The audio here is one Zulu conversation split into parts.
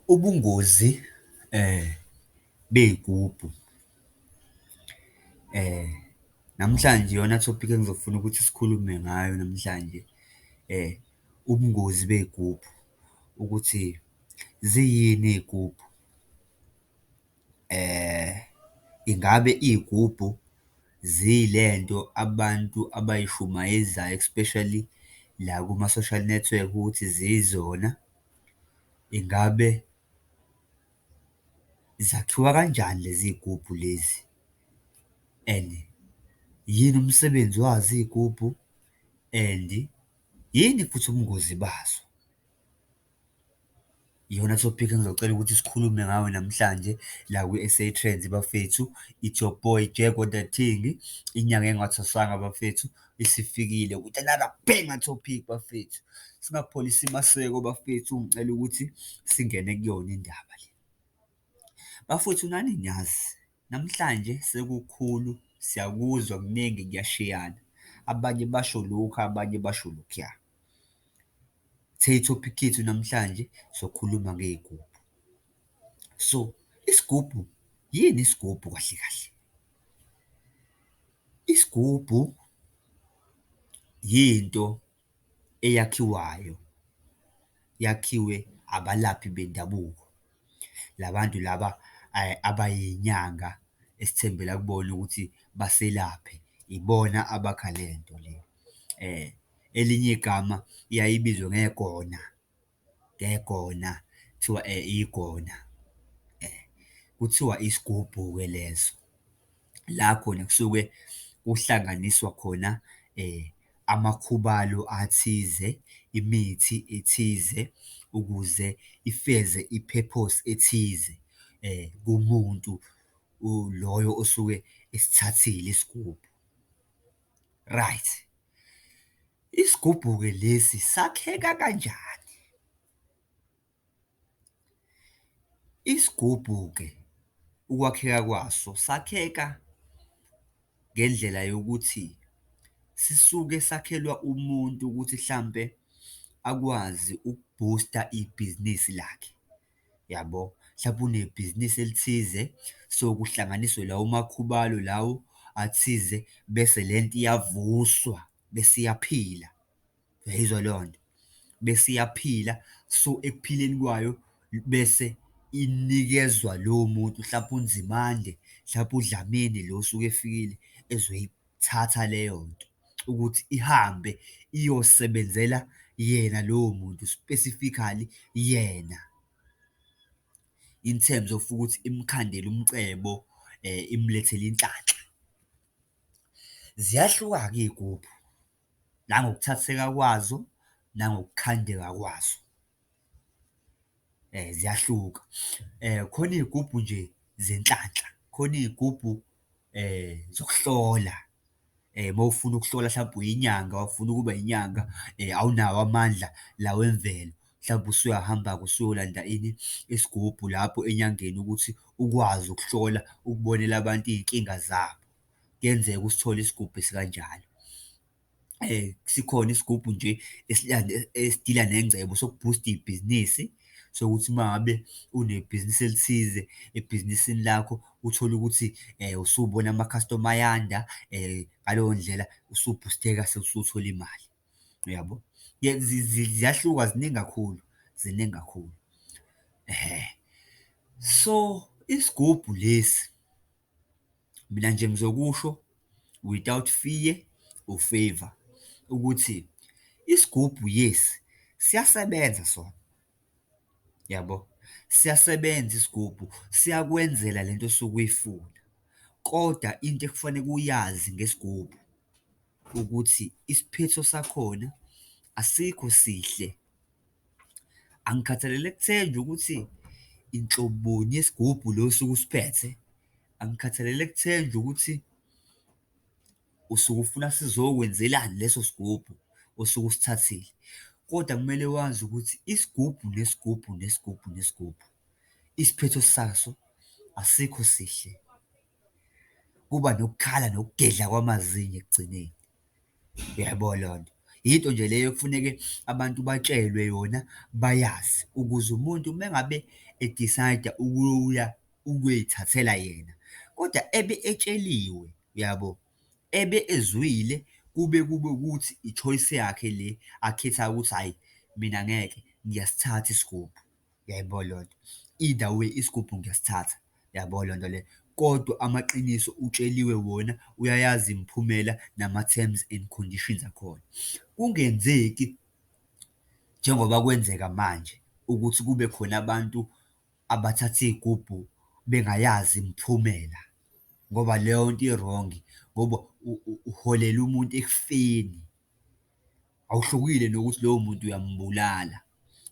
Ubungozi bey'gubhu namhlanje iyona topic engizofuna ukuthi sikhulume ngayo namhlanje. Ubungozi bey'gubhu ukuthi ziyini iy'gubhu? Ingabe iy'gubhu ziyilento abantu abayishumayezayo, especially la kuma-social network ukuthi ziyizona? Ingabe zakhiwa kanjani lezi y'gubhu lezi? And yini umsebenzi wazo iy'gubhu? And yini futhi ubungozi bazo? Iyona topic engizocela ukuthi sikhulume ngayo namhlanje la kwi-S_A Trends bafethu. It's your boy Jago the Thing. Inyanga engathwasanga bafethu isifikile with another banger topic bafethu. Singapholisi maseko bafethu, ngicela ukuthi singene kuyona indaba le. Bafowethu nani niyazi, namhlanje sekukhulu, siyakuzwa kuningi kuyashiyana. Abanye basho lokhu, abanye basho lokhuya. Ithopic yethu namhlanje sokhuluma ngey'gubhu. So, isigubhu, yini isigubhu kahle kahle? Isigubhu yinto eyakhiwayo, yakhiwe abalaphi bendabuko. Labantu laba abayinyanga esithembela kubona ukuthi baselaphe, ibona abakha lento le. Elinye igama iyayibizwa ngegona, kuthiwa igona. Kuthiwa isigubhu-ke leso. La khona kusuke kuhlanganiswa khona amakhubalo athize, imithi ethize ukuze ifeze i-purpose ethize kumuntu loyo osuke esithathile isigubhu. Right. Isigubhu-ke lesi sakheka kanjani? Isigubhu-ke ukwakheka kwaso sakheka ngendlela yokuthi sisuke sakhelwa umuntu ukuthi hlampe akwazi ukubhusta ibhizinisi lakhe, yabo. Hlampe unebhizinisi elithize, so kuhlanganiswe lawo makhubalo lawo athize bese lento iyavuswa bese iyaphila. Uyayizwa leyo nto? Bese iyaphila, so ekuphileni kwayo bese inikezwa lowo muntu hlampe uNzimande, hlampe uDlamini lo osuke efikile ezoyithatha leyo nto ukuthi ihambe iyosebenzela yena lowo muntu, specifically yena, in terms of ukuthi imkhandele umcebo, imlethele inhlanhla. Ziyahluka-ke iy'gubhu nangokuthatheka kwazo, nangokukhandeka kwazo. Ziyahluka. Khona iy'gubhu nje zenhlanhla, khona iy'gubhu zokuhlola. Uma ufuna ukuhlola hlampe uyinyanga, ufuna ukuba inyanga, awunawo amandla la wemvelo, hlampe usuyahamba-ke usuyolanda ini? Isigubhu lapho enyangeni ukuthi ukwazi ukuhlola, ukubonela abantu iy'nkinga zabo. Kuyenzeka usithole isigubhu esikanjalo. Sikhona isigubhu nje esidila nengcebo sokubhusta ibhizinisi, sokuthi uma ngabe unebhizinisi elithize, ebhizinisini lakho uthole ukuthi usubona amakhastoma ayanda, ngaleyo ndlela usubhusteka sewusuthola imali, uyabo? Ziyahluka, ziningi kakhulu, ziningi kakhulu. So, isigubhu lesi, mina nje ngizokusho without fear or favour ukuthi isigubhu, yes, siyasebenza sona, yabo. Siyasebenza isigubhu, siyakwenzela lento osuke uyifuna, kodwa into ekufanele uyazi ngesigubhu ukuthi isiphetho sakhona asikho sihle. Angikhathalele kutheni nje ukuthi inhloboni yesigubhu lo osuke usiphethe, angikhathalele kutheni nje ukuthi usuke ufuna sizokwenzelani leso sigubhu osuke usithathile, kodwa kumele wazi ukuthi isigubhu nesigubhu nesigubhu nesigubhu, isiphetho saso asikho sihle. Kuba nokukhala nokugedla kwamazinyo ekugcineni, uyayibona leyo nto? Into nje leyo kufuneke abantu batshelwe yona bayazi ukuze umuntu uma ngabe edisayida ukuya ukuy'thathela yena, kodwa ebe etsheliwe, yabo, ebe ezwile, kube ukuthi i-choice yakhe le akhethayo ukuthi hhayi, mina ngeke, ngiyasithatha isigubhu, yayibona leyo nto. Either way isigubhu ngiyasithatha, yabo leyo nto leyo. Kodwa amaqiniso utsheliwe wona, uyayazi imiphumela nama-terms and conditions akhona. Kungenzeki njengoba kwenzeka manje ukuthi kube khona abantu abathatha iy'gubhu bengayazi imiphumela, ngoba leyo nto i-wrong, ngoba uholela umuntu ekufeni. Awuhlukile nokuthi loyo muntu uyambulala.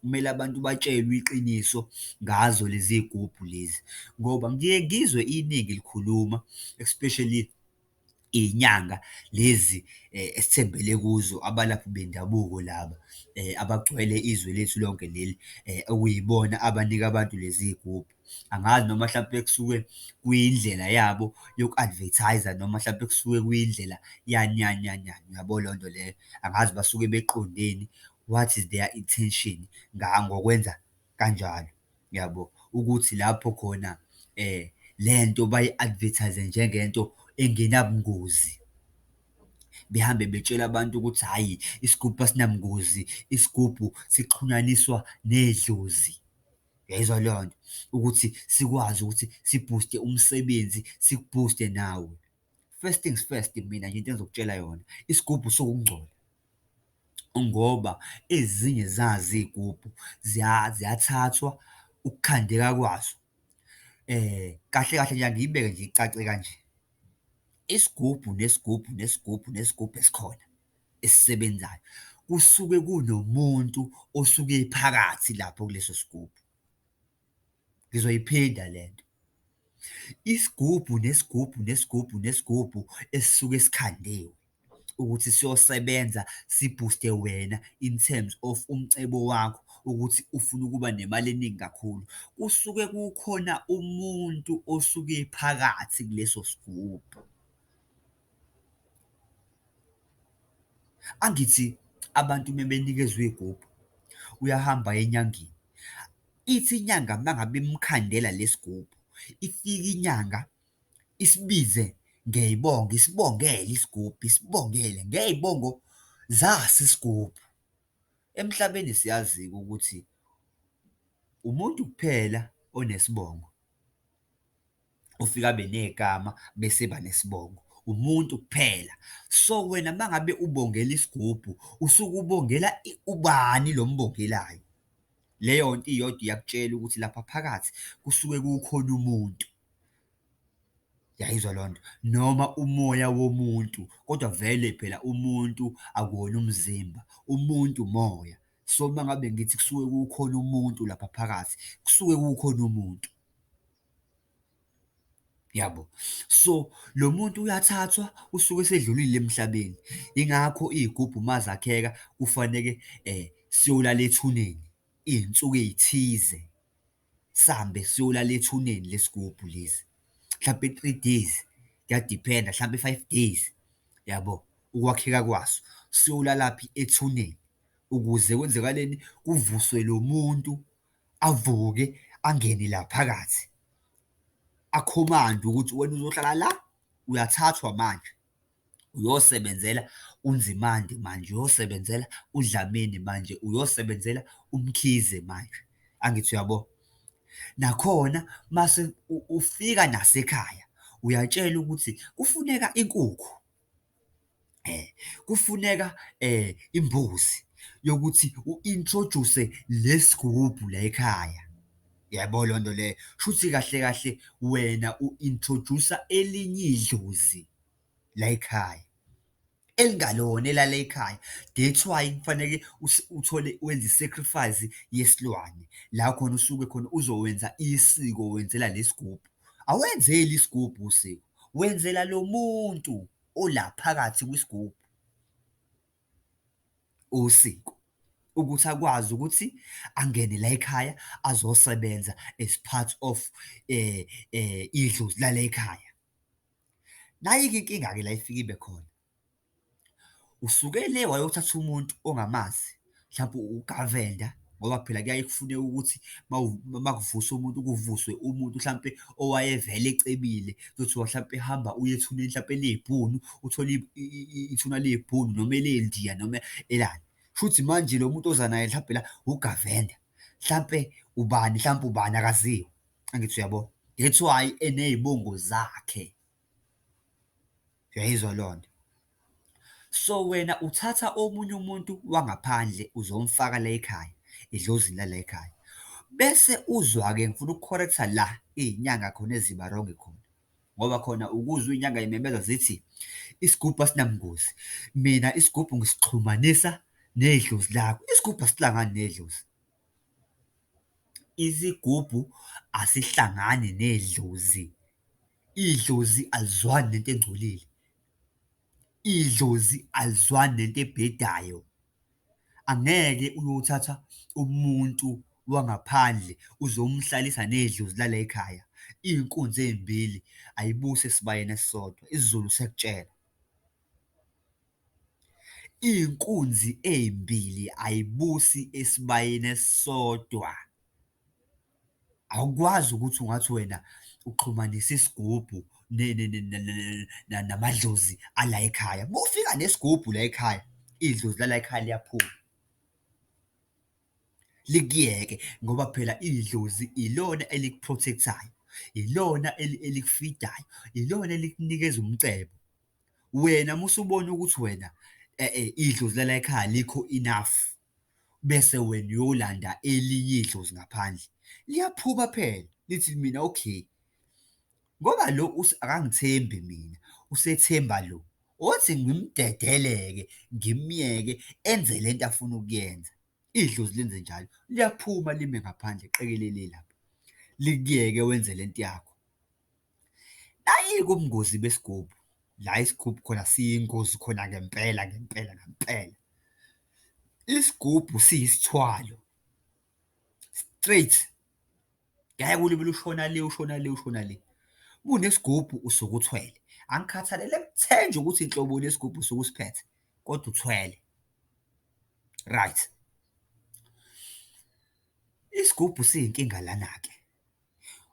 Kumele abantu batshelwe iqiniso ngazo lezi y'gubhu lezi, ngoba ngiye ngizwe iningi likhuluma, especially iy'nyanga lezi esithembele kuzo, abalaphi bendabuko laba abagcwele izwe lethu lonke leli, okuyibona abanika abantu lezi y'gubhu. Angazi noma hlampe kusuke kuyindlela yabo yoku-advertise-a noma hlampe kusuke kuyindlela yani yani yani yani, uyabo leyo nto leyo. Angazi basuke beqondeni, what is their intention ngokwenza kanjalo, yabo, ukuthi lapho khona le nto bayi-advertise-e njengento engenabungozi. Behambe betshela abantu ukuthi hhayi, isigubhu asinabungozi, isigubhu sixhunyaniswa nedlozi. Uyayizwa leyo nto? Ukuthi sikwazi ukuthi sibhuste umsebenzi, sikubhuste nawe. First things first, mina nje into engizokutshela yona, isigubhu sokungcola, ngoba ezinye zazo iy'gubhu ziyathathwa ukukhandeka kwazo. Kahle kahle nje angiyibeke nje icace kanje. Isigubhu nesigubhu nesigubhu nesigubhu esikhona esisebenzayo, kusuke kunomuntu osuke phakathi lapho kuleso sigubhu. Ngizoyiphinda le nto. Isigubhu nesigubhu nesigubhu nesigubhu esisuke sikhandiwe ukuthi siyosebenza sibhuste wena in terms of umcebo wakho ukuthi ufuna ukuba nemali eningi kakhulu, kusuke kukhona umuntu osuke phakathi kuleso sigubhu. Angithi abantu uma benikezwe iy'gubhu, uyahamba enyangeni, ithi inyanga uma ngabe imkhandela lesigubhu, ifike inyanga isibize ngey'bongo, isibongele isigubhu, isibongele ngey'bongo zaso isigubhu. Emhlabeni siyazi-ke ukuthi umuntu kuphela onesibongo, ufike abe negama bese eba nesibongo, umuntu kuphela. So wena uma ngabe ubongela isigubhu, usuke ubongela ubani lo mbongelayo? Leyo nto iyodwa iyakutshela ukuthi lapha phakathi kusuke kukhona umuntu. Yayizwa leyo nto? Noma umoya womuntu, kodwa vele phela umuntu akuwona umzimba, umuntu umoya. So uma ngabe ngithi kusuke kukhona umuntu lapha phakathi, kusuke kukhona umuntu, yabo. So lo muntu uyathathwa, usuke esedlulile emhlabeni. Yingakho iy'gubhu uma zakheka kufaneke siyolala ethuneni iy'nsuku ey'thize, sihambe siyolala ethuneni lesigubhu lesi, mhlampe 3 days, kuyadiphenda, hlampe 5 days, yabo, ukwakheka kwaso. Siyolalaphi? Ethuneni, ukuze kwenzekaleni, kuvuswe lo muntu, avuke angene la phakathi, akhomande ukuthi wena uzohlala la, uyathathwa manje, uyosebenzela uNzimande manje, uyosebenzela uDlamini manje, uyosebenzela uMkhize manje. Angithi uyabo? Nakhona mase ufika nasekhaya, uyatshelwa ukuthi kufuneka inkukhu, kufuneka imbuzi yokuthi u-introduce lesigubhu la ekhaya. Yabo leyo nto leyo, shuthi kahle kahle wena u-introduce-a elinye idlozi la ekhaya, elingalona elala ekhaya. That's why kufaneke uthole, wenze i-sacrifice yesilwane, la khona usuke khona uzowenza isiko, wenzela lesigubhu. Awenzeli isigubhu usiko, wenzela lo muntu ola phakathi kwisigubhu usiko, ukuthi akwazi ukuthi angene la ekhaya azosebenza as part of idlozi lala ekhaya. Nayi-ke inkinga-ke la ifike ibe khona, usukele wayothatha umuntu ongamazi, mhlawumpe ugavenda, ngoba phela kuyaye kufuneke ukuthi makuvusa umuntu, kuvuswe umuntu mhlampe owayevele ecebile. Kuthiwa mhlampe hamba uye ethuneni mhlampe ley'bhunu, uthole ithuna ley'bhunu noma elendiya noma elani. Kushuthi manje lo muntu oza naye mhlampe la ugavenda, mhlampe ubani, mhlampe ubani akaziwa, angithi uyabona? That's why eney'bongo zakhe, uyayizwa leyo nto? So wena uthatha omunye umuntu wangaphandle uzomfaka la ekhaya, edlozini lala ekhaya. Bese uzwa-ke, ngifuna ukukhorektha la iy'nyanga khona eziba wrong khona, ngoba khona ukuzwa iy'nyanga y'memeza zithi isigubhu asinabungozi. Mina isigubhu ngisixhumanisa nedlozi lakho. Isigubhu asihlangani nedlozi. Isigubhu asihlangani nedlozi. Idlozi alizwani nento engcolile. Idlozi alizwani nento ebhedayo. Angeke uyothatha umuntu wangaphandle uzomhlalisa nedlozi lala ekhaya. Iy'nkunzi ey'mbili ayibusi esibayeni esisodwa, isiZulu siyakutshela. Iy'nkunzi ey'mbili ayibusi esibayeni esisodwa. Awukwazi ukuthi ungathi wena uxhumanisa isigubhu namadlozi ala ekhaya. Bufika nesigubhu la ekhaya, idlozi lala ekhaya liyaphuma, likuyeke, ngoba phela idlozi ilona elikuprotect-ayo, ilona elikufidayo, ilona elikunikeza umcebo. Wena uma usubona ukuthi wena idlozi lala ekhaya likho enough, bese wena uyolanda elinye idlozi ngaphandle, liyaphuma phela lithi mina okay, ngoba lo akangithembi mina, usethemba lo, othi ngimdedeleke, ngimyeke enze lento afuna ukuyenza. Idlozi lenze njalo, liyaphuma lime ngaphandle qekelele lapha, likuyeke wenze lento yakho. Nayike ubungozi besigubhu, la isigubhu khona siyingozi khona ngempela ngempela ngempela. Isigubhu siyisithwalo, straight, ngeke ulibele ushona le, ushona le, ushona le. Unesigubhu usuke uthwele, angikhathalele kuthenje ukuthi inhlobo lesigubhu usuke usiphethe, kodwa uthwele, right? Isigubhu siyinkinga lana-ke,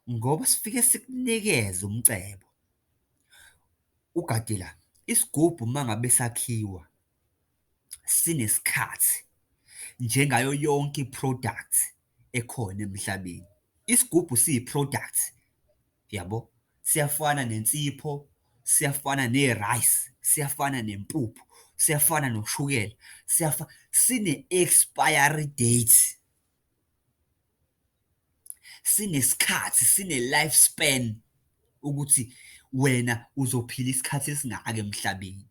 ngoba sifike sikunikeze umcebo. Ugade la, isigubhu uma ngabe sakhiwa sinesikhathi, njengayo yonke i-product ekhona emhlabeni. Isigubhu siyi-product, yabo, siyafana nensipho, siyafana ne-rice, siyafana nempuphu, siyafana noshukela, sine-expiry date, sinesikhathi, sine-life span, ukuthi wena uzophila isikhathi esingaka emhlabeni,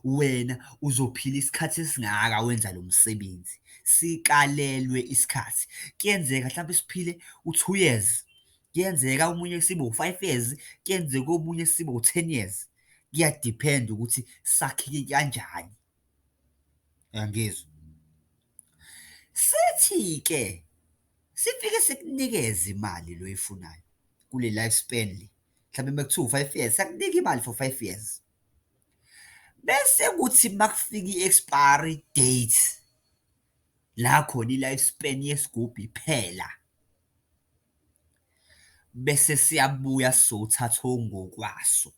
wena uzophila isikhathi esingaka wenza lo msebenzi, sikalelwe isikhathi. Kuyenzeka mhlawumbe siphile u-2 years, kuyenzeka omunye sibe u-5 years, kuyenzeka omunye sibe u-10 years, kuyadiphenda ukuthi sakheke kanjani, uyangizwa? Sithi-ke sifike sikunikeze imali lo oyifunayo kule life span le, mhlawumbe uma kuthiwa u-5 years, siyakunika imali for 5 years. Bese kuthi makufika i-expiry date, la khona i-life span yesigubhu iphela, bese siyabuya sizothatha ongokwaso,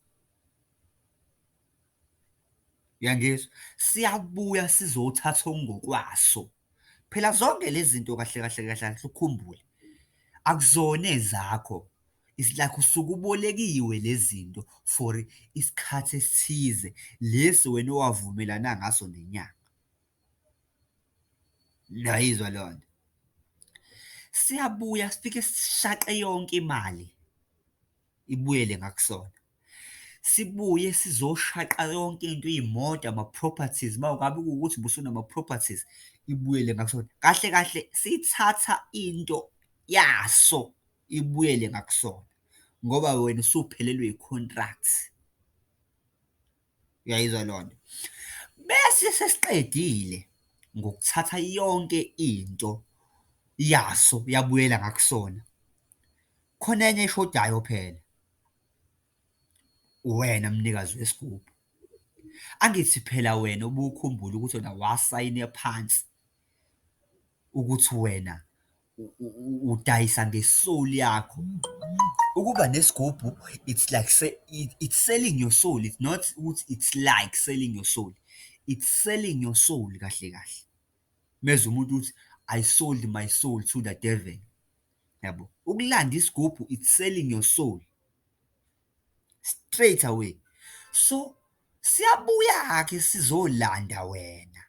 uyangizwa? Siyabuya sizothatha ongokwaso. Phela zonke lezi zinto kahle kahle kahle kahle ukhumbule, akuzona ezakho, it's like usuke ubolekiwe lezi zinto for isikhathi esithize, lesi wena owavumelana ngaso nenyanga. Uyayizwa leyo nto? Siyabuya sifike sishaqe yonke imali ibuyele ngakusona, sibuye sizoshaqa yonke into, iy'moto, ama-properties, uma ngabe kuwukuthi busunama-properties, ibuyele ngakusona. Kahle kahle sithatha into yaso ibuyele ngakusona, ngoba wena usuphelelwe i-contract. Uyayizwa leyo nto? Bese sesiqedile ngokuthatha yonke into yaso yabuyela ngakusona, khona enye eshodayo phela, wena mnikazi wesigubhu. Angithi phela wena ubukhumbula ukuthi wena wasayine phansi ukuthi wena udayisa ngesoul yakho. Ukuba nesigubhu, it's like it's selling your soul. It's not ukuthi it's like selling your soul. It's selling your soul kahle kahle. Meza umuntu uthi I sold my soul to the devil. Yabo. Ukulanda isigubhu, it's selling your soul straight away. So siyabuya ke sizolanda wena.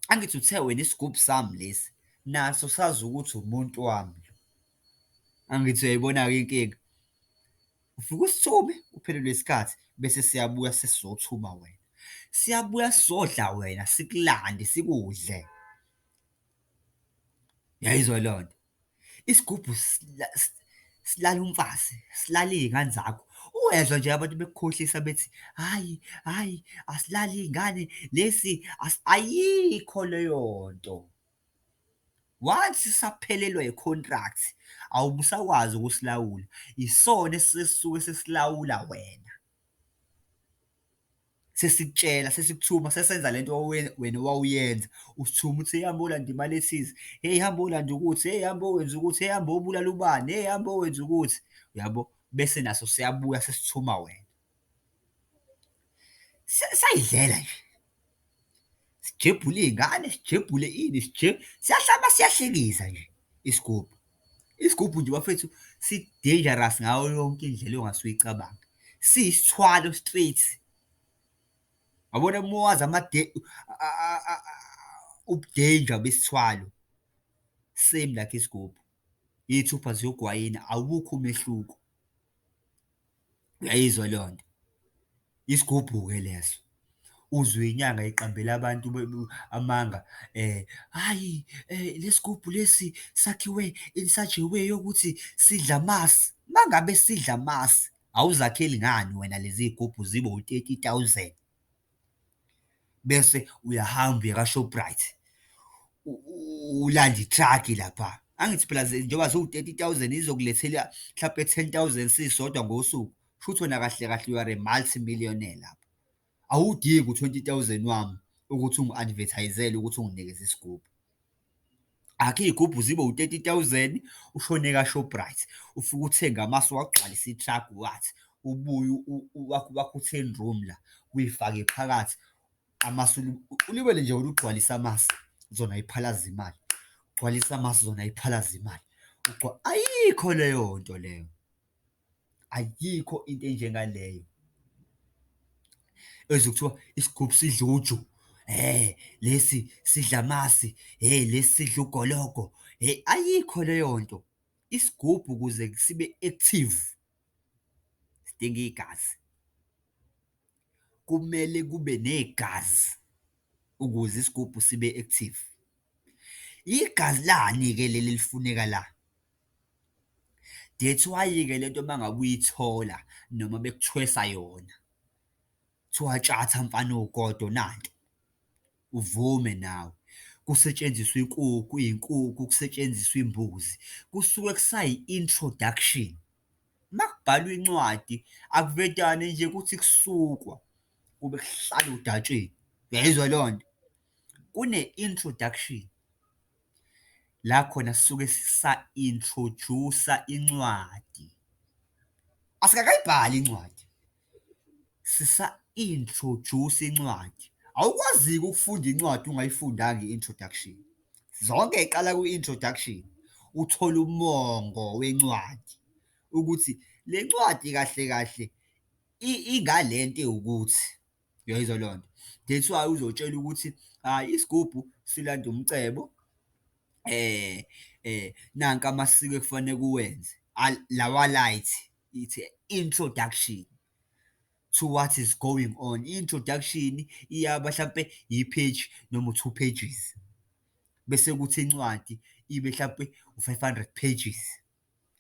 Angithi uthe wena isigubhu sami lesi naso sazi ukuthi umuntu wami. Angithi uyayibona-ke inkinga. Ufike usithume uphelelwe isikhathi bese siyabuya sesizothuma wena. Siyabuya sizodla wena sikulande sikudle. Yayizwa leyo nto. Isigubhu silala umfazi, silala iy'ngane zakho. Uyezwa nje abantu bekukhohlisa bethi, hhayi, hhayi, asilali iy'ngane, lesi ayikho leyo nto. Once saphelelwa i-contract, awubusakwazi ukusilawula. Isona esisuke sesilawula wena. Sesikutshela, sesikuthuma, sesenza lento wena owawuyenza. Usithuma uthi, hey, hamba olanda imali ethize, hey, hamba olanda ukuthi, hey, hamba owenza ukuthi, hey, hamba obulala ubani, hey, hamba owenza ukuthi, uyabo, bese naso siyabuya sesithuma wena. Sayidlela nje, sijebhule iy'ngane, sijebhule ini, siyahlaba siyahlekisa nje isigubhu. Isigubhu nje bafethu si-dangerous ngayo yonke indlela ongase uyicabanga. Siyisithwalo straight. Wabona uma wazi ubudeja besithwalo, same like isigubhu. Iy'thupha ziyogwayina, awukho umehluko. Uyayizwa leyo nto? Isigubhu-ke leso. Uzwe inyanga iqambela abantu amanga, hhayi, lesi gubhu lesi sakhiwe in such a way yokuthi sidla amasi. Uma ngabe sidla amasi, awuzakheli ngani wena lezi y'gubhu zibe u-30,000? Bese uyahamba uya ka-Shoprite, ulanda ithragi lapha. Angithi phela njengoba ziwu-30,000 izokulethela mhlampe 10,000 sisodwa ngosuku. Kushuthi wena kahle kahle you are a multi-millionaire lapho. Awudingi u-20,000 wami ukuthi ungi-advertise-ele ukuthi unginikeze isigubhu. Akhe iy'gubhu zibe u-30,000, ushone ka-Shoprite, ufike uthenge amasi uwagcwalise ithragi wathi, ubuye wakhe u-10 room la, uyifake phakathi. Amasi ulibele nje wena ugcwalisa amasi, zona yiphalaza imali. Ugcwalisa amasi, zona yiphalaza imali. Ayikho leyo nto leyo. Ayikho into enjengaleyo. Ezwe kuthiwa isigubhu sidla uju, lesi sidla amasi, lesi sidla ugologo, ayikho leyo nto. Isigubhu ukuze sibe active sidinga igazi. Kumele kube negazi ukuze isigubhu sibe active. Igazi lani-ke leli elifuneka la. That's why-ke lento uma ngabe uyithola noma bekuthwesa yona, kuthiwa tshata mfana ugodo nanto, uvume nawe. Kusetshenziswa inkukhu, iy'nkukhu, kusetshenziswa imbuzi. Kusuke kusayi-introduction. Uma kubhalwa incwadi, akuvedane nje kuthi kusukwa, kube kuhlala udatsheni. Uyayizwa leyo nto? Kune-introduction. La khona sisuke sisa-introduce-a incwadi. Asikakayibhali incwadi. Sisa-introduce incwadi. Awukwazi-ke ukufunda incwadi ungayifundanga i-introduction. Zonke y'qala kwi-introduction, uthole umongo wencwadi ukuthi le ncwadi kahle kahle ingale nto ewukuthi. Uyayizwa leyo nto? That's why uzotshela ukuthi, hhayi, isigubhu silanda umcebo, nanka amasiko ekufanele kuwenze. Lawa light, it's introduction to what is going on. I-introduction iyaba hlampe yi-page noma u-2 pages. Bese kuthi incwadi ibe hlampe u-500 pages.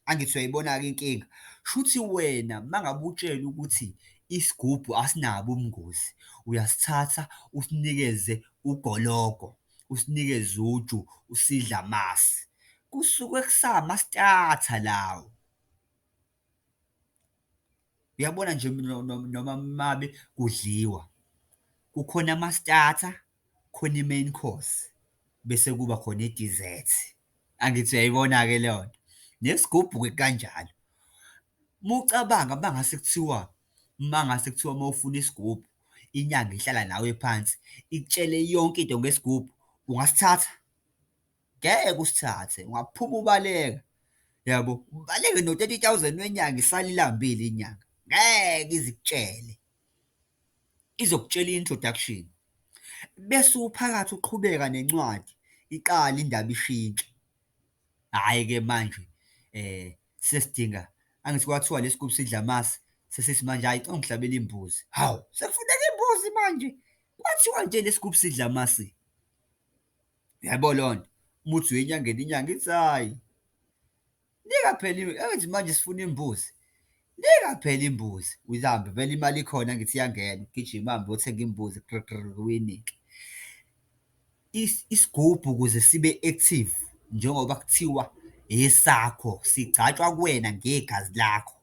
Angithi uyayibona-ke inkinga. Shuthi wena uma ngabe utshela ukuthi isigubhu asinabo ubungozi, uyasithatha usinikeze ugologo, usinikeze uju, usidle amasi. Kusuke kusama-starter lawo. Uyabona nje noma mabe kudliwa, kukhona ama-starter, khona i-main course, bese kuba khona i-dessert. Angithi uyayibona-ke leyo nto. Nesigubhu-ke kanjalo. Uma ucabanga uma ngase kuthiwa uma ufuna isigubhu, inyanga ihlala nawe phansi, ikutshele yonke into ngesigubhu, ungasithatha? Ngeke usithathe, ungaphuma ubaleka, yabo. Ubaleke no-30,000 wenyanga isale ilambile inyanga. Ngeke ize ikutshele. Izokutshela i-introduction. Bese uphakathi uqhubeka nencwadi, iqala indaba ishintsha. Hhayi-ke manje sesidinga, angithi kwathiwa lesi gubhu sidla amasi, sesithi manje hhayi ungihlabela imbuzi. Hawu, sekufuneka imbuzi manje. Kwathiwa nje lesi gubhu sidla amasi. Uyabo leyo nto? Uma uthi uya enyangeni, inyanga ithi hhayi, nika phela angithi manje sifuna imbuzi. Nika phela imbuzi, uhambe vele imali ikhona angithi iyangena, ugijime uhambe uyothenga imbuzi, gr gr uyinike. Isigubhu ukuze sibe active, njengoba kuthiwa esakho, sigcatshwa kuwena ngegazi lakho.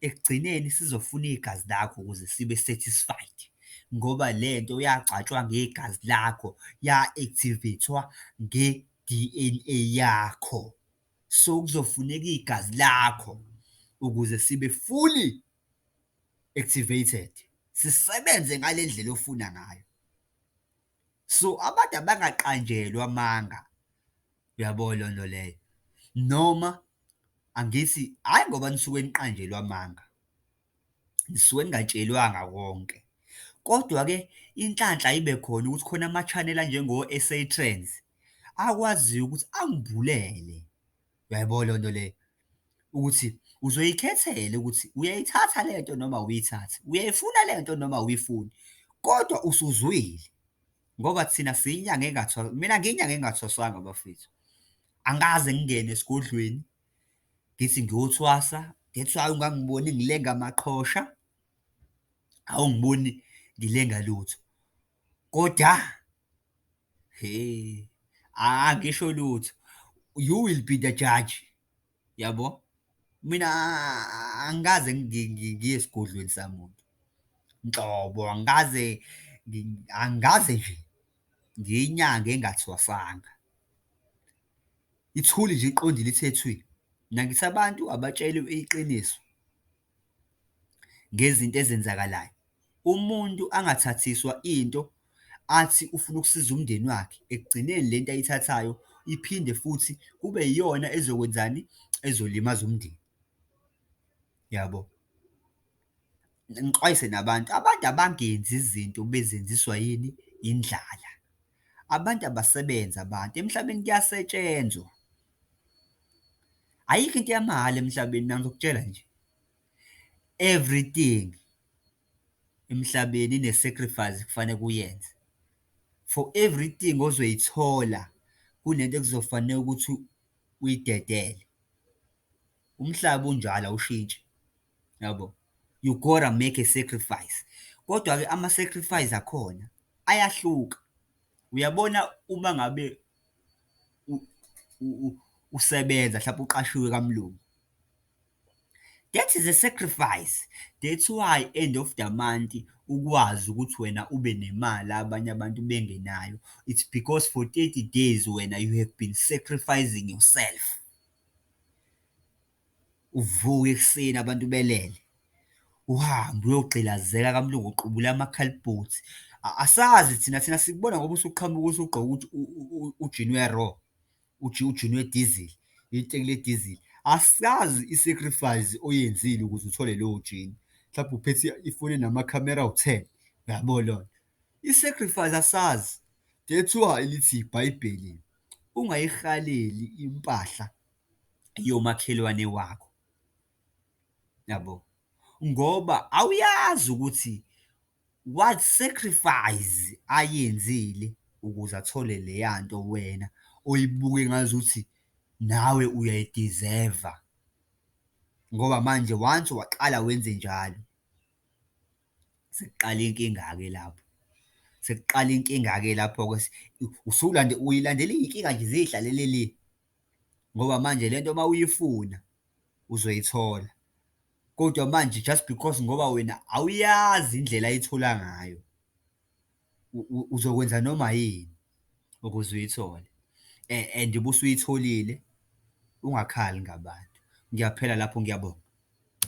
Ekugcineni sizofuna igazi lakho ukuze sibe satisfied, ngoba le nto yagcatshwa ngegazi lakho, ya-activate-wa nge-D_N_A yakho. So kuzofuneka igazi lakho ukuze sibe fully activated, sisebenze ngale ndlela ofuna ngayo. So abantu abangaqanjelwa amanga, uyabo leyo nto leyo, noma angithi hhayi ngoba nisuke niqanjelwe amanga, nisuke ningatshelwanga konke. Kodwa-ke inhlanhla ibe khona ukuthi khona ama-channel anjengo-S_A Trends akwaziyo ukuthi angivulele, uyayibona leyo nto leyo, ukuthi uzoyikhethela ukuthi uyayithatha le nto noma awuyithathi, uyayifuna le nto noma awuyifuni, kodwa usuzwile. Ngoba thina siyinyanga mina ngiyinyanga engathwasanga bafethu. Angikaze ngingene esigodlweni ngithi ngiyothwasa, that's why ungangiboni ngilenga amaqhosha, awungiboni ngilenga lutho. Kodwa, angisho lutho, you will be the judge, yabo. Mina angikaze ngiye esigodlweni samuntu nhlobo, angikaze nje ngiyinyanga engathwasanga. Ithuli nje iqondile ithe thwi. Mina ngithi abantu abatshelwe iqiniso ngezinto ezenzakalayo. Umuntu angathathiswa into athi ufuna ukusiza umndeni wakhe, ekugcineni le nto ayithathayo iphinde futhi kube yiyona ezokwenzani, ezolimaza umndeni, yabo. Ngixwayise nabantu, abantu abangenzi izinto bezenziswa yini? Indlala. Abantu abasebenzi abantu, emhlabeni kuyasetshenzwa. Ayikho into yamahhala emhlabeni, mina ngizokutshela nje. Everything emhlabeni ine-sacrifice kufanele uyenze. For everything ozoyithola, kunento ekuzofanele ukuthi uyidedele. Umhlaba unjalo awushintshi, yabo. You gotta make a sacrifice. Kodwa-ke ama-sacrifice akhona ayahluka. Uyabona uma ngabe usebenza, mhlawumbe uqashiwe kamlungu, that is a sacrifice. That's why end of the month ukwazi ukuthi wena ube nemali abanye abantu bengenayo. It's because for 30 days wena you have been sacrificing yourself. Uvuke ekuseni abantu belele, uhambe uyogqilazeka kamlungu, uqubule amakhalibhothi. Asazi thina sikubona ngoba usuqhamuka usugqoke ujini raw, ujini we-diesel, iteki le-diesel. Asazi i-sacrifice oyenzile ukuze uthole lowo jini. Mhlawumbe uphethe ifoni namakhamera awu-10, uyabo leyo. I-sacrifice asazi. That's why lithi iBhayibheli, ungayihaleli impahla yomakhelwane wakho, yabo. Ngoba awuyazi ukuthi what sacrifice ayenzile ukuze athole leya nto wena oyibuke ngazuthi nawe uyayideserva. Ngoba manje once waqala wenze njalo, sekuqala inkinga-ke lapho. Sekuqala inkinga-ke lapho-ke, uyilandela iy'nkinga nje ziy'hlalele le, ngoba manje le nto uma uyifuna uzoyithola. Kodwa manje just because ngoba wena awuyazi indlela ayithola ngayo, uzokwenza noma yini ukuze uyithole. And ubusuyitholile, ungakhali ngabantu. Ngiyaphela lapho, ngiyabonga.